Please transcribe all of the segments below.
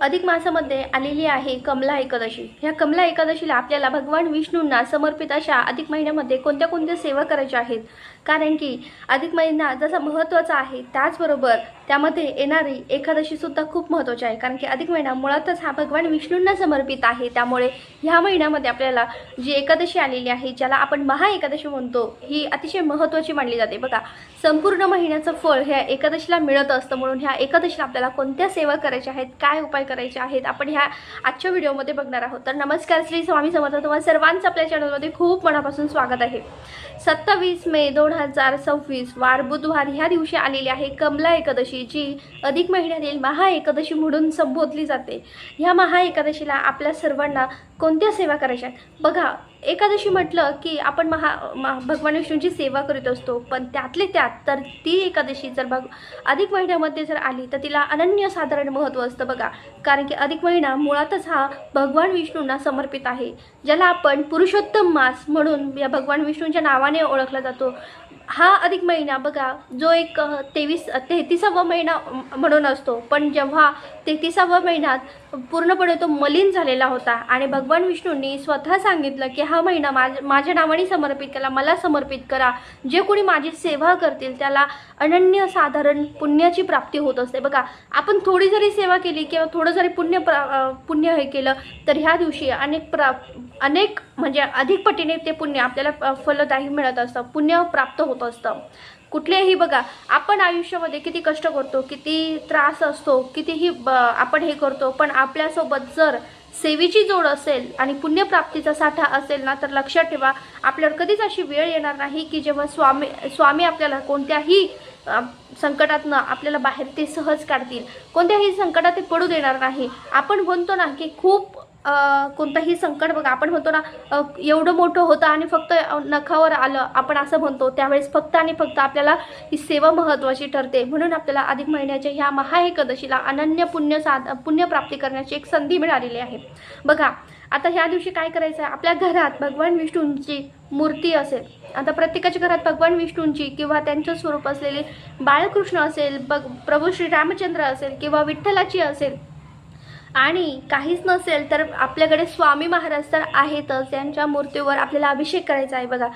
अधिक मासामध्ये आलेली आहे कमला एकादशी। ह्या कमला एकादशीला आपल्याला भगवान विष्णूंना समर्पित अशा अधिक महिन्यामध्ये कोणत्या कोणत्या सेवा करायच्या आहेत, कारण की अधिक महिना जसा महत्त्वाचा आहे त्याचबरोबर त्यामध्ये येणारी एकादशी सुद्धा खूप महत्त्वाची आहे, कारण की अधिक महिना मुळातच हा भगवान विष्णूंना समर्पित आहे। त्यामुळे ह्या महिन्यामध्ये आपल्याला जी एकादशी आलेली आहे, ज्याला आपण महा एकादशी म्हणतो, ही अतिशय महत्त्वाची मानली जाते। बघा, संपूर्ण महिन्याचं फळ ह्या एकादशीला मिळत असतं, म्हणून ह्या एकादशीला आपल्याला कोणत्या सेवा करायच्या आहेत, काय उपाय करायचे आहेत, आपण ह्या आजच्या व्हिडिओमध्ये बघणार आहोत। तर नमस्कार, श्री स्वामी समर्थ। तुम्हाला सर्वांचं आपल्या चॅनलमध्ये खूप मनापासून स्वागत आहे। 27 मे 2026 वार बुधवार ह्या दिवशी आलेली आहे कमला एकादशी, जी अधिक महिन्यातील महा एकादशी म्हणून संबोधली जाते। ह्या महा एकादशीला आपल्या सर्वांना कोणत्या सेवा करायच्या आहेत? बघा, एकादशी म्हटलं की आपण भगवान विष्णूंची सेवा करीत असतो, पण त्यातले त्यात तर ती एकादशी जर अधिक महिन्यामध्ये जर आली तर तिला अनन्यसाधारण महत्त्व असतं। बघा, कारण की अधिक महिना मुळातच हा भगवान विष्णूंना समर्पित आहे, ज्याला आपण पुरुषोत्तम मास म्हणून या भगवान विष्णूंच्या नावाने ओळखला जातो। हा अधिक महिना बघा, जो एक 33वा महिना म्हणून असतो, पण जेव्हा 33वा महिन्यात पूर्णपणे तो मलिन झालेला होता आणि भगवान विष्णूंनी स्वतः सांगितलं की हा महिना माझ्या नावाने समर्पित केला, मला समर्पित करा, जे कोणी माझी सेवा करतील त्याला अनन्यसाधारण पुण्याची प्राप्ती होत असते। बघा, आपण थोडी जरी सेवा केली किंवा थोडं जरी पुण्य हे केलं तर ह्या दिवशी अनेक म्हणजे अधिक पटीने ते पुण्य आपल्याला फलदायी मिळत असतं, पुण्य प्राप्त होत असतं। कुठलेही बघा, आपण आयुष्यामध्ये किती कष्ट करतो, किती त्रास असतो, कितीही आपण हे करतो, पण आपल्यासोबत जर सेवेची जोड असेल आणि पुण्यप्राप्तीचा साठा असेल ना, तर लक्षात ठेवा, आपल्यावर कधीच अशी वेळ येणार नाही की जेव्हा स्वामी आपल्याला कोणत्याही संकटातनं आपल्याला बाहेर ते सहज काढतील, कोणत्याही संकटात ते पडू देणार नाही। आपण म्हणतो ना की खूप कोणतंही संकट बघा, आपण म्हणतो ना एवढं मोठं होतं आणि फक्त नखावर आलं, आपण असं म्हणतो, त्यावेळेस फक्त आणि फक्त आपल्याला ही सेवा महत्त्वाची ठरते। म्हणून आपल्याला अधिक महिन्याच्या ह्या महा एकादशीला अनन्य पुण्यप्राप्ती करण्याची एक संधी मिळालेली आहे। बघा, आता ह्या दिवशी काय करायचं आहे, आपल्या घरात भगवान विष्णूंची मूर्ती असेल, आता प्रत्येकाच्या घरात भगवान विष्णूंची किंवा त्यांचं स्वरूप असलेले बाळकृष्ण असेल, प्रभू श्री रामचंद्र असेल किंवा विठ्ठलाची असेल, आणि काहीच नसेल तर आपल्याकडे स्वामी महाराज तर आहेतच, त्यांच्या मूर्तीवर आपल्याला अभिषेक करायचा आहे। बघा,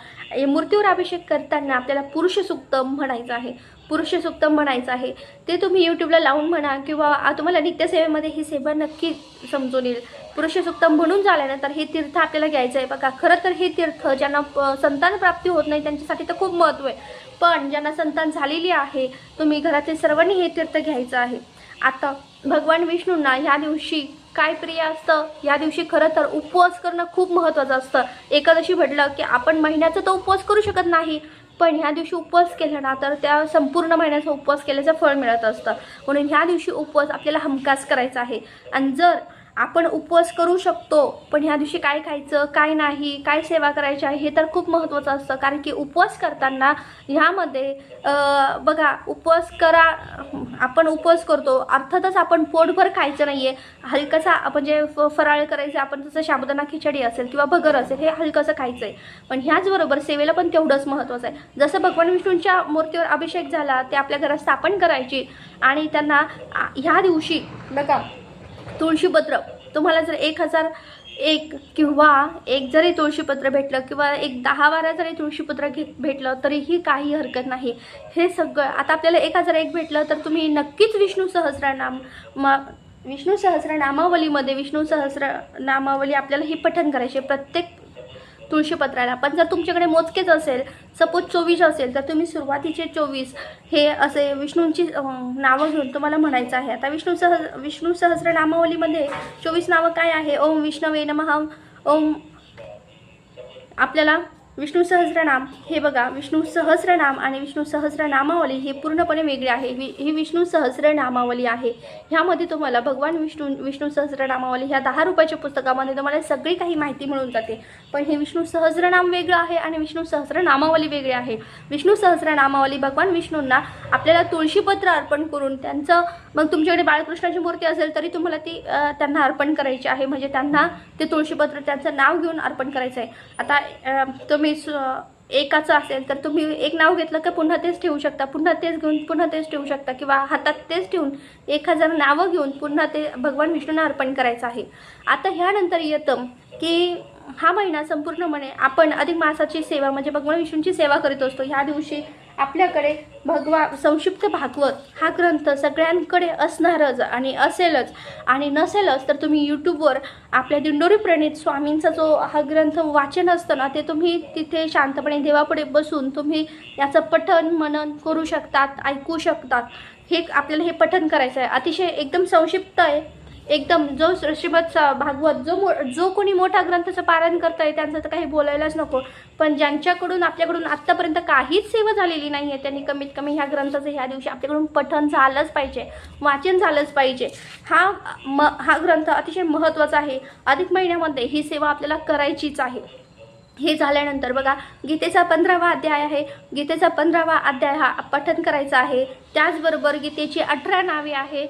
मूर्तीवर अभिषेक करताना आपल्याला पुरुष सूक्तम म्हणायचं आहे, पुरुष सूक्तम म्हणायचं आहे। ते तुम्ही यूट्यूबला लावून म्हणा किंवा तुम्हाला नित्यसेवेमध्ये ही सेवा नक्की समजून येईल। पुरुष सूक्तम म्हणून झाल्यानंतर हे तीर्थ आपल्याला घ्यायचं आहे। बघा, खरं तर हे तीर्थ ज्यांना संतान प्राप्ती होत नाही त्यांच्यासाठी तर खूप महत्त्व आहे, पण ज्यांना संतान झालेली आहे, तुम्ही घरातील सर्वांनी हे तीर्थ घ्यायचं आहे। आता भगवान विष्णूंना ह्या दिवशी काय प्रिय असतं, या दिवशी खरं तर उपवास करणं खूप महत्त्वाचं असतं। एकादशी म्हटलं की आपण महिन्याचा तर उपवास करू शकत नाही, पण ह्या दिवशी उपवास केला ना तर त्या संपूर्ण महिन्याचा उपवास केल्याचं फळ मिळत असतं। म्हणून ह्या दिवशी उपवास आपल्याला हमखास करायचा आहे। आणि जर आपण उपवास करू शकतो, पण ह्या दिवशी काय खायचं, काय नाही, काय सेवा करायची आहे, हे तर खूप महत्त्वाचं असतं। कारण की उपवास करताना ह्यामध्ये बघा, आपण उपवास करतो, अर्थातच आपण पोटभर खायचं नाही आहे, हलकंसं म्हणजे फराळ करायचं, आपण जसं साबुदाणा खिचडी असेल किंवा भगर असेल, हे हलकंसं खायचं आहे, पण ह्याचबरोबर सेवेला पण तेवढंच महत्त्वाचं आहे। जसं भगवान विष्णूंच्या मूर्तीवर अभिषेक झाला, ते आपल्या घरात स्थापन करायची आणि त्यांना ह्या दिवशी बघा, तुळशीपत्र तुम्हाला जर 1001 किंवा एक जरी तुळशीपत्र भेटलं किंवा एक 10-12 जरी तुळशीपत्र भेटलं तरीही काही हरकत नाही। हे सगळं आता आपल्याला 1001 भेटलं तर तुम्ही नक्कीच विष्णू सहस्रनामावलीमध्ये विष्णू सहस्रनामावली आपल्याला ही पठण करायची प्रत्येक तुळशीपत्राला। पण जर तुमच्याकडे मोजकेच असेल, सपोज 24 असेल, तर तुम्ही सुरुवातीचे 24 हे असे विष्णूंची नावं घेऊन तुम्हाला म्हणायचं आहे। आता विष्णू सहस्रनामावलीमध्ये 24 नावं काय आहे? ओम विष्णवे नमः, ओम आपल्याला विष्णू सहस्रनाम, हे बघा, विष्णू सहस्रनाम आणि विष्णू सहस्रनामावली हे पूर्णपणे वेगळे आहे। ही विष्णू सहस्रनामावली आहे, ह्यामध्ये तुम्हाला भगवान विष्णू सहस्रनामावली ह्या 10 रुपयाच्या पुस्तकामध्ये तुम्हाला सगळी काही माहिती मिळून जाते। पण हे विष्णू सहस्रनाम वेगळं आहे आणि विष्णू सहस्रनामावली वेगळी आहे। विष्णू सहस्रनामावली भगवान विष्णूंना आपल्याला तुळशीपत्र अर्पण करून त्यांचं, मग तुमच्याकडे बाळकृष्णाची मूर्ती असेल तरी तुम्हाला ती त्यांना अर्पण करायची आहे, म्हणजे त्यांना ते तुळशीपत्र त्यांचं नाव घेऊन अर्पण करायचं आहे। आता तुम्ही एकाचं असेल तर तुम्ही एक नाव घेतलं का पुन्हा तेच ठेवू शकता, पुन्हा तेच घेऊन पुन्हा तेच ठेवू शकता, किंवा हातात तेच ठेवून 1000 नावं घेऊन पुन्हा ते भगवान विष्णूंना अर्पण करायचं आहे. आता ह्यानंतर येतं की हा महिना संपूर्णपणे आपण अधिक मासाची सेवा म्हणजे भगवान विष्णूंची सेवा करीत असतो. ह्या दिवशी आपल्याकडे संक्षिप्त भागवत हा ग्रंथ सगळ्यांकडे असणारच आणि असेलच, आणि नसेलच तर तुम्ही यूट्यूबवर आपल्या दिंडोरी प्रणित स्वामींचा जो हा ग्रंथ वाचन असतं ना, ते तुम्ही तिथे शांतपणे देवापुढे बसून तुम्ही याचं पठण मनन करू शकतात, ऐकू शकतात. हे आपल्याला हे पठण करायचं आहे. अतिशय एकदम संक्षिप्त आहे, एकदम. जो श्रीमद भागवत जो कोणी मोठा ग्रंथाचं पारायण करत आहे त्यांचं तर काही बोलायलाच नको, पण ज्यांच्याकडून आपल्याकडून आत्तापर्यंत काहीच सेवा झालेली नाही आहे त्यांनी कमीत कमी ह्या ग्रंथाचं ह्या दिवशी आपल्याकडून पठण झालंच पाहिजे, वाचन झालंच पाहिजे. हा ग्रंथ अतिशय महत्त्वाचा आहे. अधिक महिन्यामध्ये ही सेवा आपल्याला करायचीच आहे. हे झाल्यानंतर बघा, गीतेचा 15वा अध्याय आहे. गीतेचा 15वा अध्याय हा पठण करायचा आहे. त्याचबरोबर गीतेची 18 नावे आहे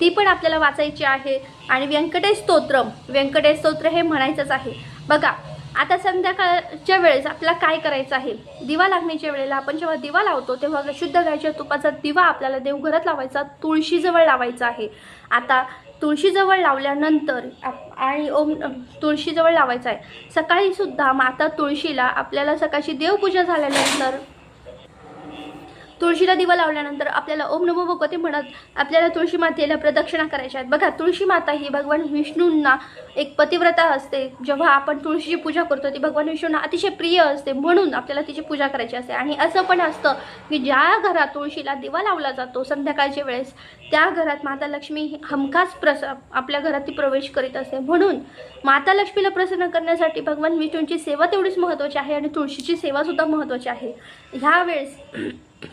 ती पण आपल्याला वाचायची आहे. आणि व्यंकटेश स्तोत्र हे म्हणायचंच आहे. बघा, आता संध्याकाळच्या वेळेस आपल्याला काय करायचं आहे, दिवा लागण्याच्या वेळेला आपण जेव्हा दिवा लावतो तेव्हा शुद्ध गायच्या तुपाचा दिवा आपल्याला देवघरात लावायचा, तुळशीजवळ लावायचा आहे. आता तुळशीजवळ लावल्यानंतर आणि तुळशीजवळ लावायचा आहे. सकाळी सुद्धा माता तुळशीला आपल्याला सकाळची देवपूजा झाल्यानंतर तुळशीला दिवा लावल्यानंतर आपल्याला ओम नमो भगवते म्हणत आपल्याला तुळशी मातेला प्रदक्षिणा करायच्या आहेत. बघा, तुळशी माता ही भगवान विष्णूंना एक पतिव्रता असते. जेव्हा आपण तुळशीची पूजा करतो ती भगवान विष्णूंना अतिशय प्रिय असते, म्हणून आपल्याला तिची पूजा करायची असते. आणि असं पण असतं की ज्या घरात तुळशीला दिवा लावला जातो संध्याकाळच्या वेळेस त्या घरात माता लक्ष्मी हमखास आपल्या घरात ती प्रवेश करीत असते. म्हणून माता लक्ष्मीला प्रसन्न करण्यासाठी भगवान विष्णूंची सेवा तेवढीच महत्त्वाची आहे आणि तुळशीची सेवासुद्धा महत्त्वाची आहे. ह्यावेळेस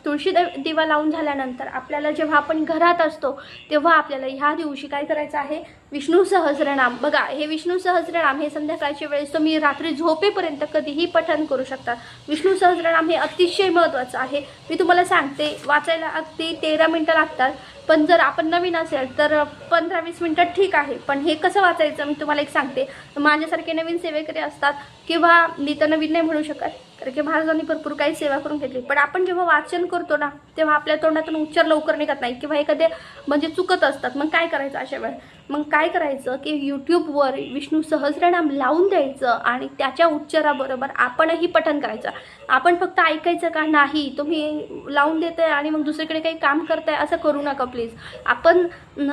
तुळशी दिवा लावून झाल्यानंतर आपल्याला जेव्हा आपण घरात असतो तेव्हा आपल्याला ह्या दिवशी काय करायचं आहे, विष्णू सहस्रनाम. बघा, हे विष्णू सहस्रनाम हे संध्याकाळच्या वेळेस तुम्ही रात्री झोपेपर्यंत कधीही पठण करू शकता. विष्णू सहस्रनाम हे अतिशय महत्त्वाचं आहे. मी तुम्हाला सांगते, वाचायला अगदी 13 मिनटं लागतात, पण जर आपण नवीन असेल तर 15-20 मिनटं ठीक आहे. पण हे कसं वाचायचं मी तुम्हाला एक सांगते. माझ्यासारखे नवीन सेवेकरी असतात किंवा मी तर नवीन नाही म्हणू शकत, कारण की महाराजांनी भरपूर काही सेवा करून घेतली, पण आपण जेव्हा वाचन करतो ना तेव्हा आपल्या तोंडातून उच्चार लवकर निघत नाही किंवा एखादे म्हणजे चुकत असतात. मग काय करायचं अशा वेळेस, मग काय करायचं की यूट्यूबवर विष्णू सहस्रनाम लावून द्यायचं आणि त्याच्या उच्चाराबरोबर आपणही पठण करायचं. आपण फक्त ऐकायचं का नाही, तुम्ही लावून देताय आणि मग दुसरीकडे काही काम करताय असं करू नका प्लीज. आपण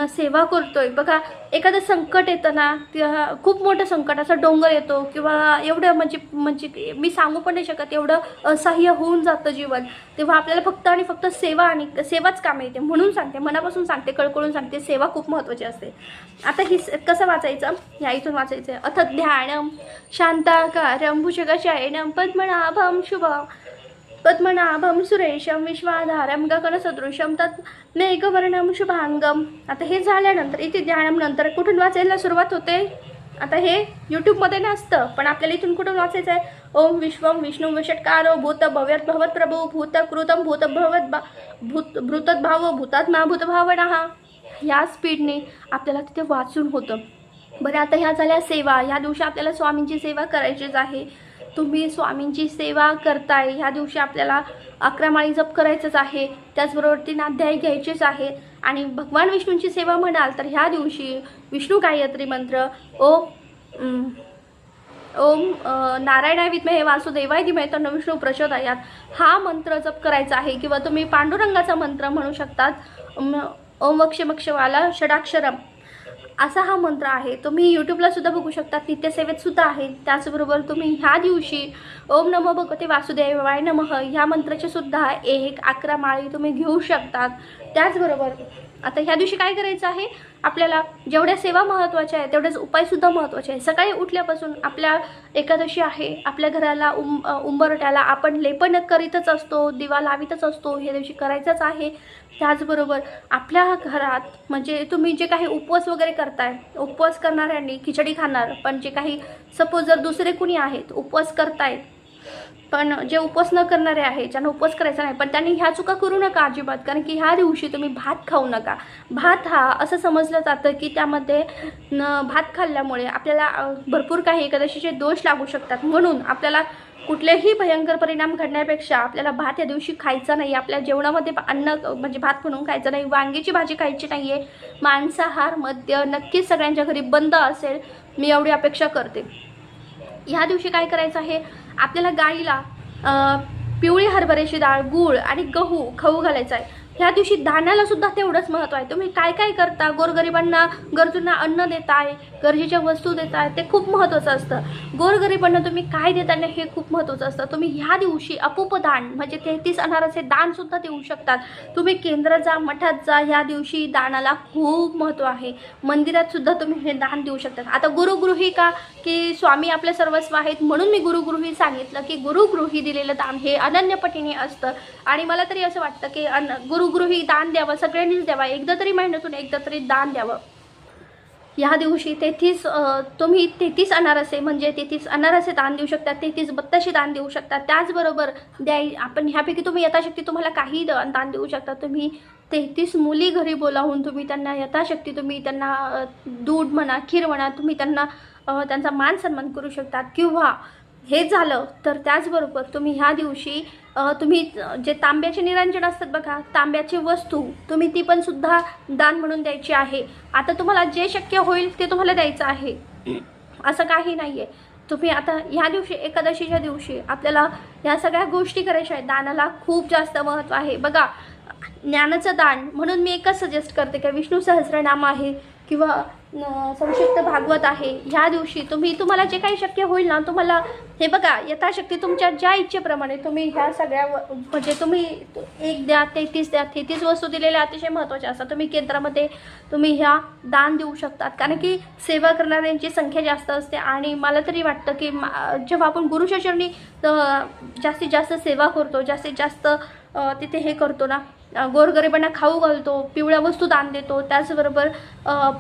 सेवा करतोय. बघा, एखादं संकट येतं ना, खूप मोठं संकट असं डोंगर येतो किंवा एवढं म्हणजे मी सांगू पण नाही शकत, एवढं असह्य होऊन जातं जीवन, तेव्हा आपल्याला फक्त आणि फक्त सेवाच काम येते. म्हणून सांगते, मनापासून सांगते, कळकळून सांगते, सेवा खूप महत्त्वाची असते. आता ही कसं वाचायचं, ह्या इथून वाचायचं आहे. अथ ध्यानम शांताकारं भुजगशयनं पद्मनाभं सुरेशं विश्वाधारं गगनसदृशं तत् मेघवर्णं शुभांगम. आता हे झाल्यानंतर इथे ध्यानम नंतर कुठून वाचायला सुरुवात होते, आता हे यूट्यूबमध्ये नसतं, पण आपल्याला इथून कुठून वाचायचं आहे. ओम विश्वम विष्णू विषटकारो भूत भव्यत भवत प्रभू भूतकृतम भूतद्भाव भूतात्मा भूतभावना. ह्या स्पीडने आपल्याला तिथे वाचून होतं. बरं, आता ह्या झाल्या सेवा. ह्या दिवशी आपल्याला स्वामींची सेवा करायचीच आहे. तुम्ही स्वामींची सेवा करताय ह्या दिवशी आपल्याला 11 माळी जप करायचंच आहे. त्याचबरोबर 3 अध्याय घ्यायचेच आहे. आणि भगवान विष्णूंची सेवा म्हणाल तर ह्या दिवशी विष्णू गायत्री मंत्र ओम नारायणाय विद्महे वासुदेवाय धीमहि तन्नो विष्णू प्रचोदयात हा मंत्र जप करायचा आहे. किंवा तुम्ही पांडुरंगाचा मंत्र म्हणू शकतात, ओम वक्षमक्षवाला षडाक्षरम असा हा मंत्र आहे. तुम्ही यूट्यूबला सुद्धा बघू शकता, नित्यसेवेत सुद्धा आहे. त्याचबरोबर तुम्ही ह्या दिवशी ओम नमो भगवते वासुदेवाय नमः ह्या मंत्राचे सुद्धा 11 माळी तुम्ही घेऊ शकतात. त्याचबरोबर आता ह्या दिवशी काय करायचं आहे, आपल्याला जेवढ्या सेवा महत्त्वाच्या आहेत तेवढेच उपायसुद्धा महत्त्वाचे आहे. सकाळी उठल्यापासून आपल्या एकादशी आहे, आपल्या घराला उंबरट्याला आपण लेपन करीतच असतो, दिवा लावितच असतो, ह्या दिवशी करायचंच आहे. त्याचबरोबर आपल्या घरात म्हणजे तुम्ही जे काही उपवास वगैरे करताय, उपवास करणाऱ्यांनी खिचडी खाणार, पण जे काही सपोज जर दुसरे कुणी आहेत उपवास करतायत पण जे उपवास न करणारे आहेत, ज्यांना उपवास करायचा नाही, पण त्यांनी ह्या चुका करू नका अजिबात. कारण की ह्या दिवशी तुम्ही भात खाऊ नका. भात हा असं समजलं जातं की त्यामध्ये भात खाल्ल्यामुळे आपल्याला भरपूर काही एकादशीचे दोष लागू शकतात. म्हणून आपल्याला कुठलेही भयंकर परिणाम घडण्यापेक्षा आपल्याला भात या दिवशी खायचा नाही, आपल्या जेवणामध्ये अन्न म्हणजे भात म्हणून खायचं नाही, वांग्याची भाजी खायची नाही आहे, मांसाहार मद्य नक्कीच सगळ्यांच्या घरी बंद असेल, मी एवढी अपेक्षा करते. ह्या दिवशी काय करायचं आहे, आपल्याला गाईला पिवळी हरभऱ्याची डाळ, गूळ आणि गहू खाऊ घालायचा आहे. ह्या दिवशी दानाला सुद्धा तेवढंच महत्त्व आहे. तुम्ही काय काय करता, गोरगरिबांना गरजूंना अन्न देताय, गरजेच्या वस्तू देताय, ते खूप महत्त्वाचं असतं. गोरगरिबांना तुम्ही काय देताना हे खूप महत्त्वाचं असतं. तुम्ही ह्या दिवशी अपूपदान म्हणजे 33 अनारसे दानसुद्धा देऊ शकतात. तुम्ही केंद्रात जा, मठात जा, ह्या दिवशी दानाला खूप महत्त्व आहे. मंदिरात सुद्धा तुम्ही हे दान देऊ शकतात. आता गुरुगृही का, की स्वामी आपले सर्वस्व आहेत म्हणून मी गुरुगृही सांगितलं, की गुरुगृही दिलेलं दान हे अनन्यपटीने असतं. आणि मला तरी असं वाटतं की गुरुगृही दान द्यावं, सगळ्यांनीच द्यावा, एकदा तरी महिन्यातून एकदा तरी दान द्यावं. ह्या दिवशी 33 अनारसे म्हणजे 33 अनारसे दान देऊ शकता, 33 बत्ताशे दान देऊ शकता. त्याचबरोबर आपण ह्यापैकी तुम्ही यथाशक्ती तुम्हाला काही दान देऊ शकता. तुम्ही 33 मुली घरी बोलावून तुम्ही त्यांना यथाशक्ती तुम्ही त्यांना दूध म्हणा, खीर म्हणा, तुम्ही त्यांना त्यांचा मान सन्मान करू शकतात. किंवा हे झालं तर त्याचबरोबर तुम्ही ह्या दिवशी तुम्ही जे तांब्याचे निरंजन असतात बघा, तांब्याची वस्तू तुम्ही ती पण सुद्धा दान म्हणून द्यायची आहे. आता तुम्हाला जे शक्य होईल ते तुम्हाला द्यायचं आहे, असं काही नाही आहे. तुम्ही आता ह्या दिवशी एकादशीच्या दिवशी आपल्याला ह्या सगळ्या गोष्टी करायच्या आहेत. दानाला खूप जास्त महत्त्व आहे बघा. ज्ञानाचं दान म्हणून मी एकच सजेस्ट करते की विष्णू सहस्रनाम आहे किंवा संक्षिप्त भागवत आहे. ह्या दिवशी तुम्हाला जे काही शक्य होईल ना, तुम्हाला हे बघा यथाशक्ती तुमच्या ज्या इच्छेप्रमाणे तुम्ही ह्या सगळ्या म्हणजे तुम्ही 1 द्या, 33 द्या, 33 वस्तू दिलेल्या अतिशय महत्त्वाच्या असतात. तुम्ही केंद्रामध्ये तुम्ही ह्या दान देऊ शकतात, कारण की सेवा करणाऱ्यांची संख्या जास्त असते. आणि मला तरी वाटतं की जेव्हा आपण गुरुच्या चरणी जास्तीत जास्त सेवा करतो, जास्तीत जास्त तिथे हे करतो ना, गोरगरिबांना खाऊ घालतो, पिवळ्या वस्तू दान देतो, त्याचबरोबर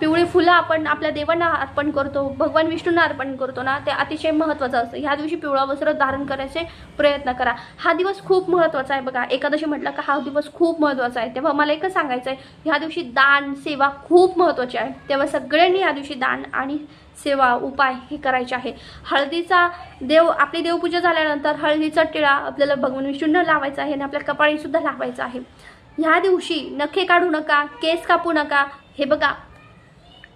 पिवळी फुलं आपण आपल्या देवांना अर्पण करतो, भगवान विष्णूंना अर्पण करतो ना, ते अतिशय महत्त्वाचं असतं. ह्या दिवशी पिवळा वस्त्र धारण करायचे प्रयत्न करा. हा दिवस खूप महत्त्वाचा आहे बघा. एकादशी म्हटलं का हा दिवस खूप महत्त्वाचा आहे. तेव्हा मला एकच सांगायचं आहे, ह्या दिवशी दान सेवा खूप महत्त्वाची आहे. तेव्हा सगळ्यांनी ह्या दिवशी दान आणि सेवा उपाय हे करायचे आहे. हळदीचा आपली देवपूजा झाल्यानंतर हळदीचा टिळा आपल्याला भगवान विष्णूंना लावायचा आहे आणि आपल्या कपाळीसुद्धा लावायचा आहे. ह्या दिवशी नखे काढू नका, केस कापू नका. हे बघा,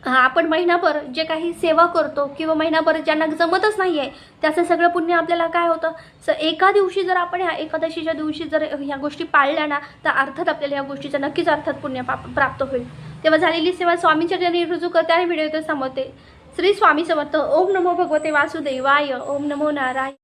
आपण महिनाभर जे काही सेवा करतो किंवा महिनाभर ज्यांना जमतच नाही आहे त्याचं सगळं पुण्य आपल्याला काय होतं, एका दिवशी जर आपण ह्या एकादशीच्या दिवशी जर ह्या गोष्टी पाळल्या ना, तर अर्थात आपल्याला ह्या गोष्टीचं नक्कीच अर्थात पुण्य प्राप्त होईल. तेव्हा झालेली सेवा स्वामीच्या चरणी रुजू करते आणि व्हिडिओ इथे थांबवते. श्री स्वामी समर्थ. ओम नमो भगवते वासुदेवाय. ओम नमो नारायण.